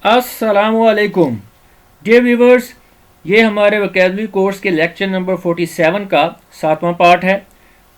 अस्सलामुअलैकुम dear viewers, ये हमारे वोकैबुलरी कोर्स के लेक्चर नंबर 47 का 7वां पार्ट है,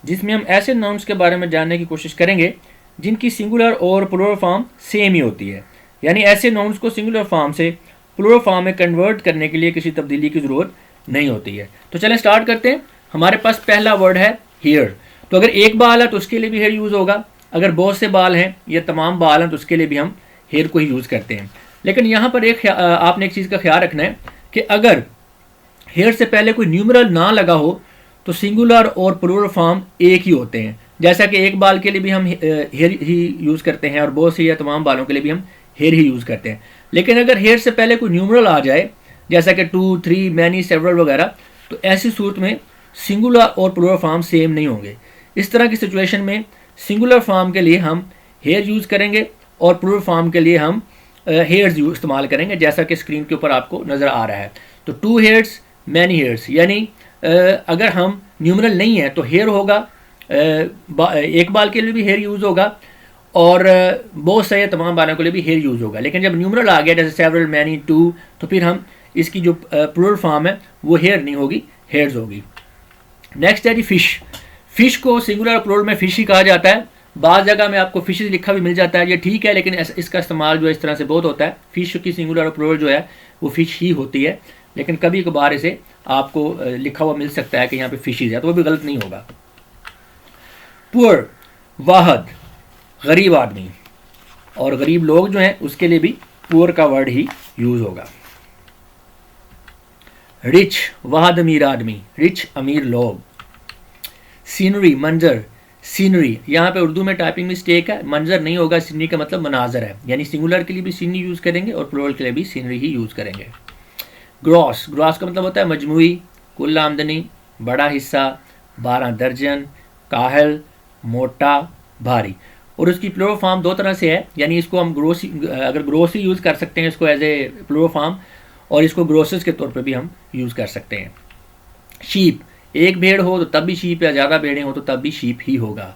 जिसमें हम ऐसे नाउन्स के बारे में जानने की कोशिश करेंगे जिनकी सिंगुलर और प्लूरल फॉर्म सेम ही होती है। यानी ऐसे नाउन्स को सिंगुलर फॉर्म से प्लूरल फॉर्म में कन्वर्ट करने के लिए किसी तब्दीली की ज़रूरत नहीं होती है। तो चलें स्टार्ट करते हैं। हमारे पास पहला वर्ड है हेयर। तो अगर एक बाल है तो उसके लिए भी हेयर यूज़ होगा, अगर बहुत से बाल हैं या तमाम बाल हैं तो उसके लिए भी हम हेयर को ही यूज़ करते हैं। लेकिन यहाँ पर आपने एक चीज़ का ख्याल रखना है कि अगर हेयर से पहले कोई न्यूमरल ना लगा हो तो सिंगुलर और प्लूरल फॉर्म एक ही होते हैं। जैसा कि एक बाल के लिए भी हम हेयर ही यूज़ करते हैं और बहुत से या तमाम बालों के लिए भी हम हेयर ही यूज़ करते हैं। लेकिन अगर हेयर से पहले कोई न्यूमरल आ जाए, जैसा कि 2, 3, मैनी, सेवरल वगैरह, तो ऐसी सूरत में सिंगुलर और प्लूरल फॉर्म सेम नहीं होंगे। इस तरह की सिचुएशन में सिंगुलर फॉर्म के लिए हम हेयर यूज़ करेंगे और प्लूरल फॉर्म के लिए हम हेयर्स इस्तेमाल करेंगे, जैसा कि स्क्रीन के ऊपर आपको नज़र आ रहा है। तो 2 हेयर्स, मैनी हेयर्स, यानी अगर हम न्यूमरल नहीं है तो हेयर होगा, एक बाल के लिए भी हेयर यूज़ होगा और बहुत से तमाम बालों के लिए भी हेयर यूज़ होगा। लेकिन जब न्यूमरल आ गया जैसे सेवरल, मैनी, 2, तो फिर हम इसकी जो प्लूरल फॉर्म है वो हेयर नहीं होगी, हेयर्स होगी। नेक्स्ट है जी फिश। फिश को सिंगुलर और प्लूरल में फिश ही कहा जाता है। बाज़ जगह में आपको फिशेज लिखा भी मिल जाता है, ये ठीक है, लेकिन इसका इस्तेमाल जो है इस तरह से बहुत होता है। फ़िश की सिंगुलर और प्लूरल जो है वो फ़िश ही होती है, लेकिन कभी कभार इसे आपको लिखा हुआ मिल सकता है कि यहाँ पे फिशेज है, तो वो भी गलत नहीं होगा। पुअर, वाहद, गरीब आदमी, और गरीब लोग जो हैं उसके लिए भी पुअर का वर्ड ही यूज़ होगा। रिच, वाहद अमीर आदमी, रिच अमीर लोग। सीनरी, मंजर, सीनरी, यहाँ पे उर्दू में टाइपिंग मिस्टेक है, मंजर नहीं होगा, सीनरी का मतलब मनाजर है, यानी सिंगुलर के लिए भी सीनरी यूज़ करेंगे और प्लूरल के लिए भी सीनरी ही यूज़ करेंगे। ग्रॉस, ग्रॉस का मतलब होता है मजमूई, कुल आमदनी, बड़ा हिस्सा, 12 दर्जन, काहल, मोटा, भारी। और उसकी प्लूरल फॉर्म दो तरह से है, यानी इसको हम ग्रोस, अगर ग्रोस ही यूज़ कर सकते हैं इसको एज ए प्लूरल फॉर्म, और इसको ग्रोसेस के तौर पर भी हम यूज़ कर सकते हैं। शीप, एक भेड़ हो तो तब भी शीप, या ज़्यादा भेड़ें हो तो तब भी शीप ही होगा।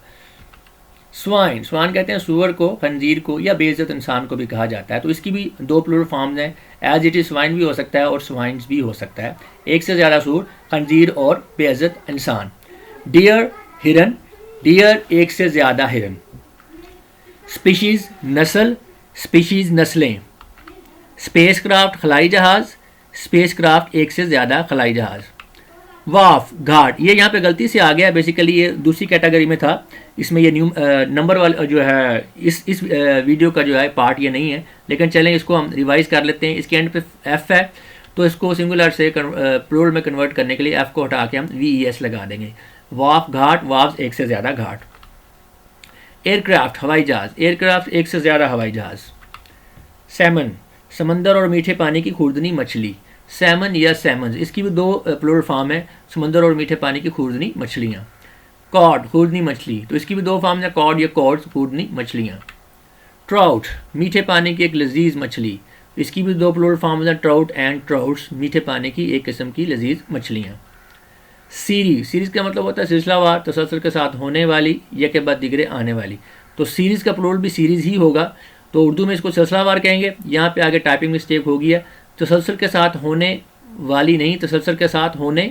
स्वाइन, स्वाइन कहते हैं सूअर को, खंजीर को, या बेइज्जत इंसान को भी कहा जाता है, तो इसकी भी 2 प्लूरल फॉर्म्स हैं। एज इट इज़ स्वाइन भी हो सकता है और स्वाइन्स भी हो सकता है, एक से ज़्यादा सूअर, खंजीर और बेइज्जत इंसान। डियर, हिरन, डियर एक से ज़्यादा हिरन। स्पीशीज़, नस्ल, स्पीशीज़ नस्लें। स्पेस क्राफ्ट, खलाई जहाज़, स्पेस क्राफ्ट एक से ज़्यादा खलाई जहाज़। वाफ, घाट, ये यहाँ पे गलती से आ गया, बेसिकली ये दूसरी कैटेगरी में था, इसमें ये नंबर वाला जो है इस वीडियो का जो है पार्ट ये नहीं है, लेकिन चलें इसको हम रिवाइज कर लेते हैं। इसके एंड पे एफ है, तो इसको सिंगुलर से प्लूरल में कन्वर्ट करने के लिए एफ को हटा के हम VES लगा देंगे। वाफ, घाट, वाफ एक से ज़्यादा घाट। एयरक्राफ्ट, हवाई जहाज़, एयरक्राफ्ट एक से ज़्यादा हवाई जहाज़। सैमन, समंदर और मीठे पानी की खुर्दनी मछली, सैमन या सैमन्स, इसकी भी 2 प्लूरल फॉर्म है, समंदर और मीठे पानी की खुर्दनी मछलियाँ। कॉड, खुर्दनी मछली, तो इसकी भी 2 फॉर्म है, कॉड या कॉड्स, खुर्दनी मछलियाँ। ट्राउट, मीठे पानी की एक लजीज मछली, इसकी भी 2 प्लूरल फॉर्म है, ट्राउट एंड ट्राउट्स, मीठे पानी की एक किस्म की लजीज मछलियाँ। सीरीज, सीरीज़ का मतलब होता है सिलसिलावार, तसलसल के साथ होने वाली या के बाद दिगरे आने वाली, तो सीरीज़ का प्लूरल भी सीरीज़ ही होगा, तो उर्दू में इसको सिलसिलावार कहेंगे। यहाँ पे आगे टाइपिंग मिस्टेक हो गई है, तसलसल के साथ होने वाली नहीं, तसलसल के साथ होने,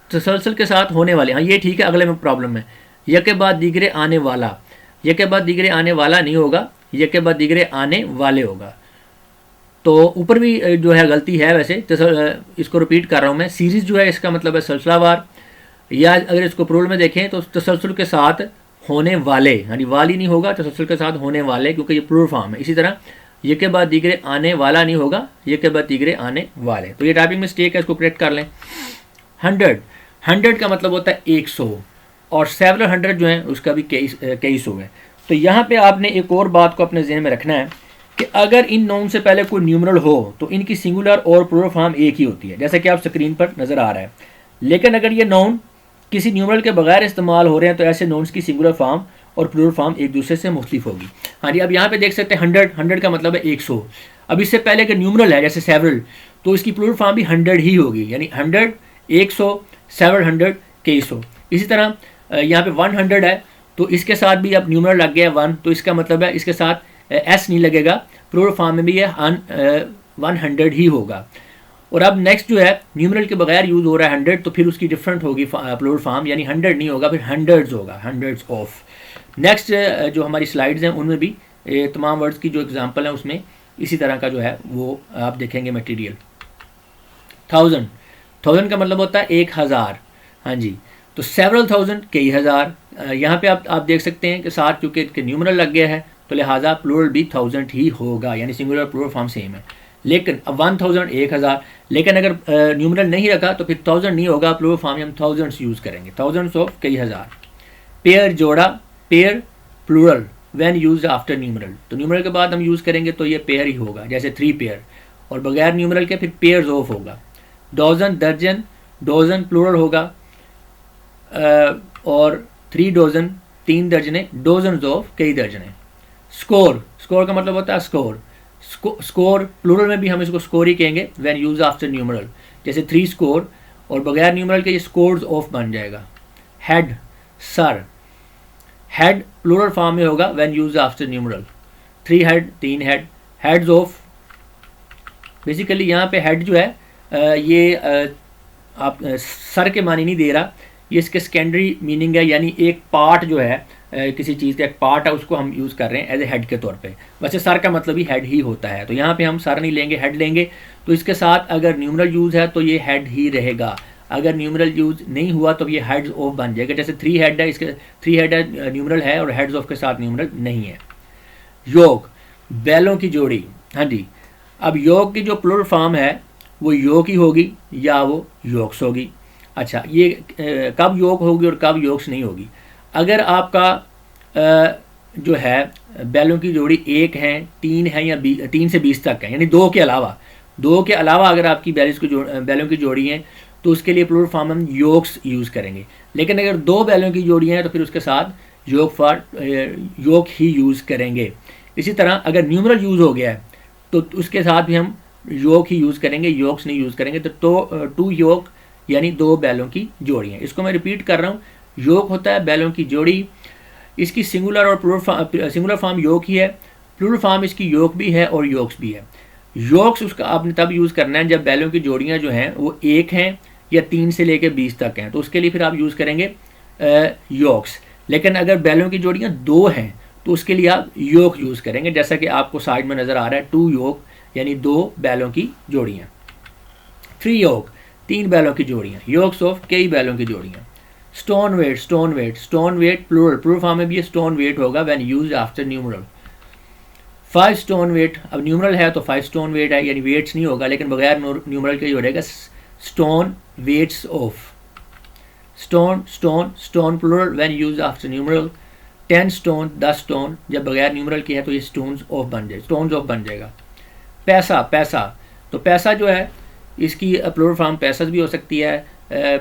तसलसल के साथ होने वाली, हाँ ये ठीक है, अगले में प्रॉब्लम है। यह के बाद दिगरे आने वाला, यह के बाद दिगरे आने वाला नहीं होगा, यह के बाद दिगरे आने वाले होगा। तो ऊपर भी जो है गलती है वैसे, इसको रिपीट कर रहा हूँ मैं। सीरीज़ जो है इसका मतलब है सिलसिलावार, या अगर इसको प्लूरल में देखें तो तसलसल के साथ होने वाले, यानी वाली नहीं होगा, तसलसल के साथ होने वाले, क्योंकि ये प्लूरल फॉर्म है। इसी तरह ये के बाद दिगरे आने वाला नहीं होगा, ये के बाद दिगरे आने वाले, तो ये टाइपिंग मिस्टेक है, इसको करेक्ट कर लें। 100, 100 का मतलब होता है 100, और सेवरल 100 जो है उसका भी कई सौ है। तो यहाँ पे आपने एक और बात को अपने जहन में रखना है कि अगर इन नाउन से पहले कोई न्यूमरल हो तो इनकी सिंगुलर और प्लूरल फॉर्म एक ही होती है, जैसा कि आप स्क्रीन पर नज़र आ रहा है। लेकिन अगर ये नाउन किसी न्यूमरल के बगैर इस्तेमाल हो रहे हैं तो ऐसे नाउन्स की सिंगुलर फॉर्म और प्लूरल फॉर्म एक दूसरे से मुख्तलिफ होगी। हाँ जी, अब यहाँ पे देख सकते हैं 100, 100 का मतलब है 100। अब इससे पहले अगर न्यूमरल है जैसे सेवरल, तो इसकी प्लूरल फॉर्म भी 100 ही होगी, यानी 100, 100, सेवरल 100, कई सौ। इसी तरह यहाँ पे 100 है, तो इसके साथ भी अब न्यूमरल लग गया 1, तो इसका मतलब है इसके साथ एस नहीं लगेगा, प्लूरल फॉर्म में भी ये 100 ही होगा। और अब नेक्स्ट जो है न्यूमरल के बगैर यूज़ हो रहा है 100, तो फिर उसकी डिफरेंट होगी प्लूरल फॉर्म, यानी 100 नहीं होगा, फिर हंड्रेड्स होगा, हंड्रेड्स ऑफ। नेक्स्ट जो हमारी स्लाइड्स हैं उनमें भी तमाम वर्ड्स की जो एग्जांपल है उसमें इसी तरह का जो है वो आप देखेंगे मटेरियल। 1000 का मतलब होता है 1000, हाँ जी। तो सेवरल थाउजेंड कई हज़ार, यहाँ पे आप देख सकते हैं कि साथ चूँकि न्यूमरल लग गया है तो लिहाजा प्लूरल भी 1000 ही होगा, यानी सिंगुलर प्लूरल फॉर्म सेम है। लेकिन अब 1000 1000, लेकिन अगर न्यूमरल नहीं रखा तो फिर 1000 नहीं होगा, प्लूरल फॉर्म में हम थाउजेंड्स यूज़ करेंगे, थाउजेंड्स ऑफ कई हज़ार। पेयर जोड़ा, pair plural when used after numeral, तो न्यूमरल के बाद हम यूज़ करेंगे तो ये पेयर ही होगा, जैसे 3 पेयर, और बगैर न्यूमरल के फिर पेयर्स ऑफ होगा। डॉजन दर्जन, डॉजन प्लूरल होगा, और 3 डॉजन 3 दर्जने, डॉजन्स ऑफ कई दर्जने। स्कोर का मतलब होता है स्कोर, स्कोर प्लूरल में भी हम इसको स्कोर ही कहेंगे व्हेन यूज आफ्टर न्यूमरल, जैसे 3 स्कोर, और बगैर न्यूमरल के ये स्कोर्स ऑफ बन जाएगा। Head sir, head plural form में होगा when use after numeral. 3 head 3 head, heads of, basically यहाँ पे हेड जो है ये आप सर के मानी नहीं दे रहा, ये इसके सेकेंडरी मीनिंग है, यानी एक पार्ट जो है किसी चीज़ का एक पार्ट है उसको हम यूज़ कर रहे हैं एज ए हेड के तौर पे। वैसे सर का मतलब ही हेड ही होता है, तो यहाँ पे हम सर नहीं लेंगे, हेड लेंगे। तो इसके साथ अगर न्यूमरल यूज़ है तो ये हेड ही रहेगा, अगर न्यूमरल यूज़ नहीं हुआ तो ये हेड्स ऑफ बन जाएगा। जैसे 3 हेड है, इसके 3 हेड है न्यूमरल है और हेड्स ऑफ के साथ न्यूमरल नहीं है। योग, बैलों की जोड़ी, हाँ जी। अब योग की जो प्लूरल फॉर्म है वो योग ही होगी या वो योक्स होगी। अच्छा, ये कब योग होगी और कब योक्स नहीं होगी? अगर आपका जो है बैलों की जोड़ी 1 है, 3 है या 3 से 20 तक है, यानी 2 के अलावा अगर आपकी बैलों की जोड़ी हैं तो उसके लिए प्लूरल फॉर्म हम योक्स यूज़ करेंगे। लेकिन अगर 2 बैलों की जोड़ियाँ हैं तो फिर उसके साथ योग ही यूज़ करेंगे। इसी तरह अगर न्यूमरल यूज़ हो गया है तो उसके साथ भी हम योग ही यूज़ करेंगे, योक्स नहीं यूज़ करेंगे। तो 2 योग यानी 2 बैलों की जोड़ियाँ। इसको मैं रिपीट कर रहा हूँ, योग होता है बैलों की जोड़ी, इसकी सिंगुलर और सिंगुलर फॉर्म योग ही है, प्लूरल फॉर्म इसकी योग भी है और योक्स भी है। योक्स उसका आपने तब यूज़ करना है जब बैलों की जोड़ियाँ जो हैं वो 1 हैं या 3 से लेकर 20 तक हैं, तो उसके लिए फिर आप यूज़ करेंगे योक्स। लेकिन अगर बैलों की जोड़ियाँ 2 हैं तो उसके लिए आप योग यूज़ करेंगे, जैसा कि आपको साइड में नज़र आ रहा है 2 योग यानी 2 बैलों की जोड़ियाँ। 3 योग 3 बैलों की जोड़ियाँ, योक्स ऑफ कई बैलों की जोड़ियाँ। स्टोन वेट प्लूरल फॉर्म में भी स्टोन वेट होगा when used after numeral. 5 stone weight, अब न्यूमरल है तो 5 स्टोन वेट है, यानी वेट्स नहीं होगा, लेकिन बगैर न्यूमरल के हो रहेगा stone weights of. Stone plural when used after numeral. 10 stone 10 stone, जब बगैर न्यूमरल के है तो ये स्टोन्स ऑफ बन जाएगा। पैसा, तो पैसा जो है इसकी प्लूरल फॉर्म पैसस भी हो सकती है,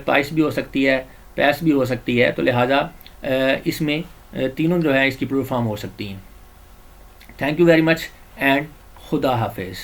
पाइस भी हो सकती है, पैस भी हो सकती है, तो लिहाजा इसमें तीनों जो है इसकी प्लूरल फॉर्म हो सकती हैं। Thank you very much and खुदा हाफिज़।